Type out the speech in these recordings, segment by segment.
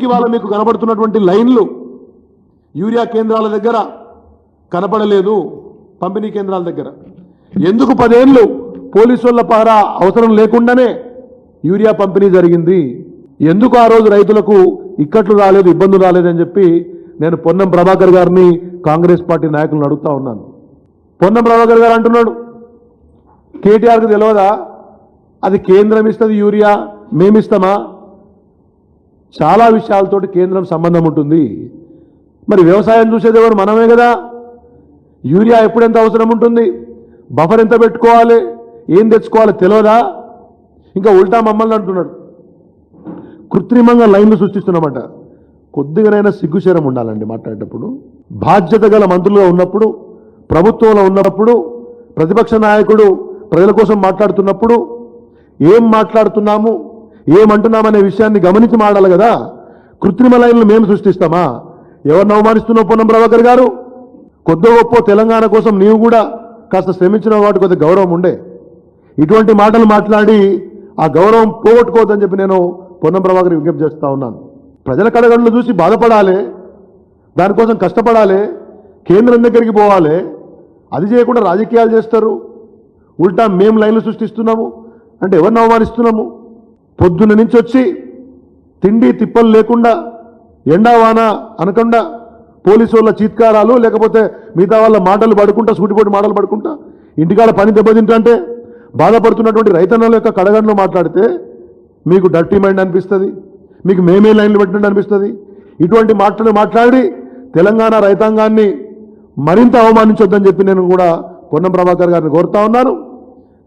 ఇవాళ మీకు కనబడుతున్నటువంటి లైన్లు యూరియా కేంద్రాల దగ్గర కనపడలేదు, పంపిణీ కేంద్రాల దగ్గర ఎందుకు 10 ఏళ్ళు పోలీసుల పహరా అవసరం లేకుండానే యూరియా పంపిణీ జరిగింది? ఎందుకు ఆ రోజు రైతులకు ఇక్కట్లు రాలేదు, ఇబ్బందులు రాలేదని చెప్పి నేను పొన్నం ప్రభాకర్ గారిని కాంగ్రెస్ పార్టీ నాయకులను అడుగుతా ఉన్నాను. పొన్నం ప్రభాకర్ గారు అంటున్నాడు, కేటీఆర్కి తెలియదా అది కేంద్రం ఇస్తుంది యూరియా, మేమిస్తామా? చాలా విషయాలతోటి కేంద్రం సంబంధం ఉంటుంది. మరి వ్యవసాయం చూసేది ఎవరు? మనమే కదా. యూరియా ఎప్పుడు ఎంత అవసరం ఉంటుంది, బఫర్ ఎంత పెట్టుకోవాలి, ఏం తెచ్చుకోవాలి తెలియదా? ఇంకా ఉల్టా మమ్మల్ని అంటున్నాడు, కృత్రిమంగా లైన్లు సృష్టిస్తున్నామట. కొద్దిగానైనా సిగ్గుశరం ఉండాలండి మాట్లాడేటప్పుడు. బాధ్యత గల మంత్రులుగా ఉన్నప్పుడు, ప్రభుత్వంలో ఉన్నప్పుడు, ప్రతిపక్ష నాయకుడు ప్రజల కోసం మాట్లాడుతున్నప్పుడు ఏం మాట్లాడుతున్నాము, ఏమంటున్నామనే విషయాన్ని గమనించి మాట్లాడాలి కదా. కృత్రిమ లైన్లు మేము సృష్టిస్తామా? ఎవరిని అవమానిస్తున్నావు పొన్నం ప్రభాకర్ గారు? కొద్ది గొప్ప తెలంగాణ కోసం నీవు కూడా కాస్త శ్రమించిన వాటి కొద్ది గౌరవం ఉండే. ఇటువంటి మాటలు మాట్లాడి ఆ గౌరవం పోగొట్టుకోవద్దని చెప్పి నేను పొన్నం ప్రభాకర్ విజ్ఞప్తి చేస్తా ఉన్నాను. ప్రజల కడగండ్లు చూసి బాధపడాలి, దానికోసం కష్టపడాలి, కేంద్రం దగ్గరికి పోవాలి. అది చేయకుండా రాజకీయాలు చేస్తారు. ఉల్టా మేము లైన్లు సృష్టిస్తున్నాము అంటే ఎవరిని అవమానిస్తున్నాము? పొద్దున్న నుంచి వచ్చి తిండి తిప్పలు లేకుండా, ఎండా వాన అనకుండా, పోలీసు వాళ్ళ చీత్కారాలు లేకపోతే మిగతా వాళ్ళ మాటలు పడుకుంటా, సూటిపోటి మాటలు పడుకుంటా, ఇంటికాడ పని దెబ్బతింటే బాధపడుతున్నటువంటి రైతన్నల యొక్క కడగండ్లు మాట్లాడితే మీకు డర్టీ మైండ్ అనిపిస్తుంది, మీకు మేమే లైన్లు పెట్టినట్టు అనిపిస్తుంది. ఇటువంటి మాటలు మాట్లాడి తెలంగాణ రైతాంగాన్ని మరింత అవమానించొద్దని చెప్పి నేను కూడా పొన్నం ప్రభాకర్ గారిని కోరుతా ఉన్నాను.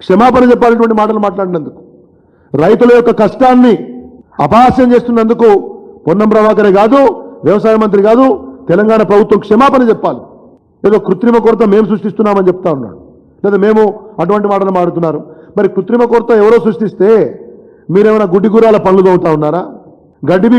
క్షమాపణ చెప్పాలటువంటి మాటలు మాట్లాడినందుకు, రైతుల యొక్క కష్టాన్ని అపహాస్యం చేస్తున్నందుకు పొన్నం ప్రభాకరే కాదు, వ్యవసాయ మంత్రి కాదు, తెలంగాణ ప్రభుత్వం క్షమాపణ చెప్పాలి. ఏదో కృత్రిమ కొరత మేము సృష్టిస్తున్నామని చెప్తా ఉన్నాడు, లేదా మేము అటువంటి మాటలు మాడుతున్నారు. మరి కృత్రిమ కొరత ఎవరో సృష్టిస్తే మీరేమైనా గుడ్డి గురాల పనులు తవ్వుతా ఉన్నారా? గడ్డి